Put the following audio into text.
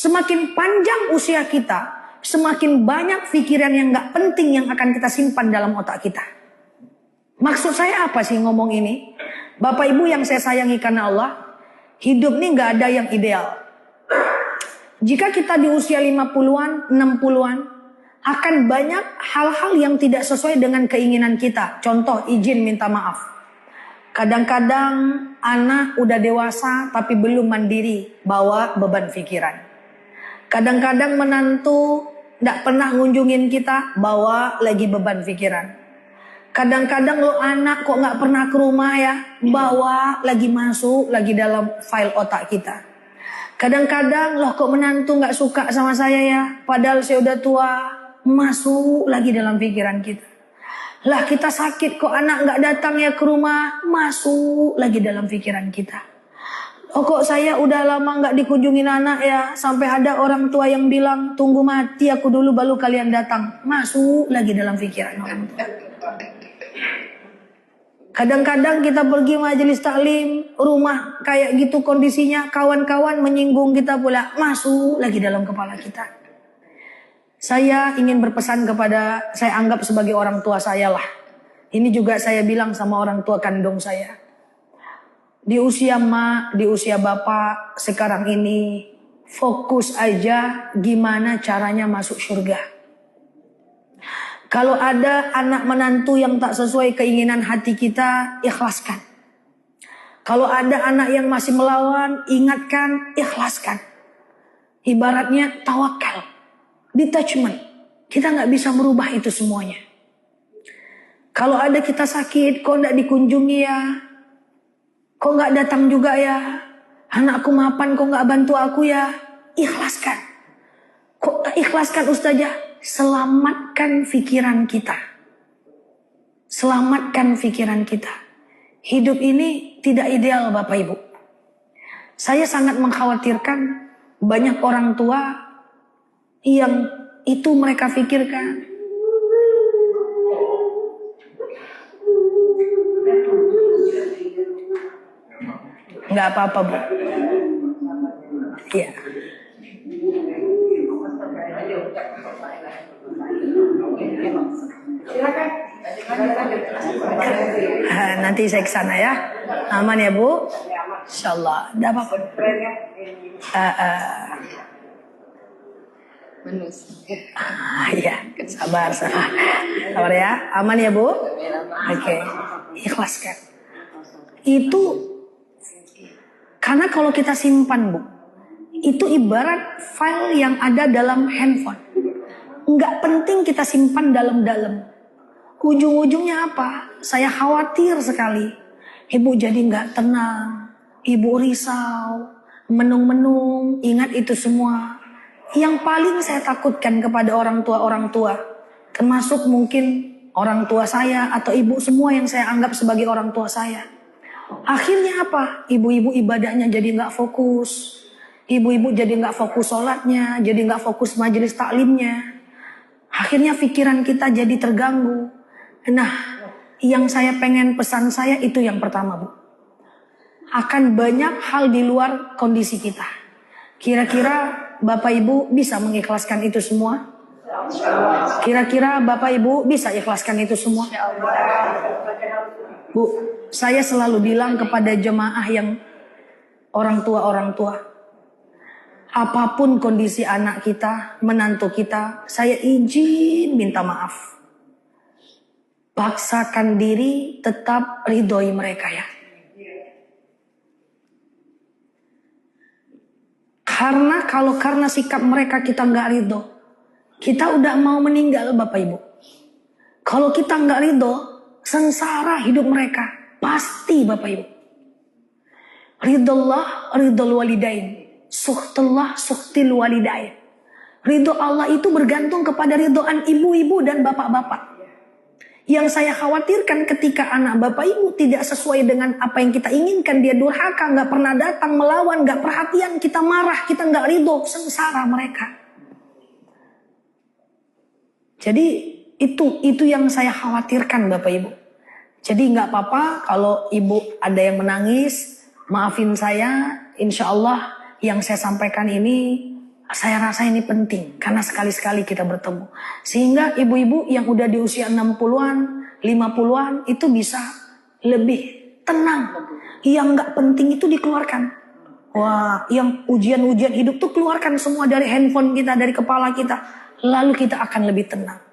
Semakin panjang usia kita, semakin banyak pikiran yang gak penting yang akan kita simpan dalam otak kita. Maksud saya apa sih ngomong ini? Bapak Ibu yang saya sayangi karena Allah, hidup ini gak ada yang ideal. Jika kita di usia 50-an, 60-an, akan banyak hal-hal yang tidak sesuai dengan keinginan kita. Contoh, izin minta maaf. Kadang-kadang anak udah dewasa tapi belum mandiri, bawa beban pikiran. Kadang-kadang menantu tidak pernah ngunjungin kita, bawa lagi beban pikiran. Kadang-kadang lo anak kok gak pernah ke rumah ya, bawa lagi masuk lagi dalam file otak kita. Kadang-kadang loh kok menantu gak suka sama saya ya, padahal saya udah tua, masuk lagi dalam pikiran kita. Lah kita sakit kok anak gak datang ya ke rumah, masuk lagi dalam pikiran kita. Oh kok saya udah lama gak dikunjungin anak ya, sampai ada orang tua yang bilang tunggu mati aku dulu baru kalian datang, masuk lagi dalam pikiran orang tua. Kadang-kadang kita pergi majelis taklim, rumah kayak gitu kondisinya, kawan-kawan menyinggung kita pula, masuk lagi dalam kepala kita. Saya ingin berpesan kepada, saya anggap sebagai orang tua saya lah. Ini juga saya bilang sama orang tua kandung saya. Di usia mak, di usia bapak sekarang ini, fokus aja gimana caranya masuk surga. Kalau ada anak menantu yang tak sesuai keinginan hati kita, ikhlaskan. Kalau ada anak yang masih melawan, ingatkan, ikhlaskan. Ibaratnya tawakal, detachment. Kita gak bisa merubah itu semuanya. Kalau ada kita sakit, kok gak dikunjungi ya? Kok gak datang juga ya? Anakku mapan, kok gak bantu aku ya? Ikhlaskan. Kok gak ikhlaskan Ustazah? Selamatkan pikiran kita. Selamatkan pikiran kita. Hidup ini tidak ideal Bapak Ibu. Saya sangat mengkhawatirkan banyak orang tua yang itu mereka pikirkan. Nggak apa-apa Bu. Iya. Nanti saya ke sana ya. Aman ya Bu? Insyaallah. Enggak apa-apa. Iya, sabar ya. Aman ya Bu? Oke. Ikhlaskan. Itu karena kalau kita simpan Bu, itu ibarat file yang ada dalam handphone. Nggak penting kita simpan dalam-dalam. Ujung-ujungnya apa? Saya khawatir sekali. Ibu jadi nggak tenang. Ibu risau. Menung-menung. Ingat itu semua. Yang paling saya takutkan kepada orang tua. Termasuk mungkin orang tua saya atau ibu semua yang saya anggap sebagai orang tua saya. Akhirnya apa? Ibu-ibu ibadahnya jadi nggak fokus. Ibu-ibu jadi nggak fokus sholatnya. Jadi nggak fokus majelis taklimnya. Akhirnya pikiran kita jadi terganggu. Nah, yang saya pengen pesan saya itu yang pertama Bu. Akan banyak hal di luar kondisi kita. Kira-kira Bapak Ibu bisa mengikhlaskan itu semua? Kira-kira Bapak Ibu bisa ikhlaskan itu semua? Bu, saya selalu bilang kepada jemaah yang orang tua. Apapun kondisi anak kita, menantu kita, saya izin minta maaf. Paksakan diri tetap ridhoi mereka ya. Karena kalau karena sikap mereka kita nggak ridho, kita udah mau meninggal Bapak Ibu. Kalau kita nggak ridho, sengsara hidup mereka. Pasti Bapak Ibu. Ridhollah, ridhol walidain. Suhtullah, suhtil walidain. Ridho Allah itu bergantung kepada ridhoan ibu-ibu dan bapak-bapak. Yang saya khawatirkan ketika anak Bapak Ibu tidak sesuai dengan apa yang kita inginkan, dia durhaka, gak pernah datang, melawan, gak perhatian, kita marah, kita gak ridho, sengsara mereka. Jadi itu yang saya khawatirkan Bapak Ibu. Jadi gak apa-apa kalau ibu ada yang menangis, maafin saya, insya Allah yang saya sampaikan ini Saya rasa ini penting karena sekali-sekali kita bertemu. Sehingga ibu-ibu yang udah di usia 60-an, 50-an itu bisa lebih tenang. Yang nggak penting itu dikeluarkan. Wah, yang ujian-ujian hidup tuh keluarkan semua dari handphone kita, dari kepala kita. Lalu kita akan lebih tenang.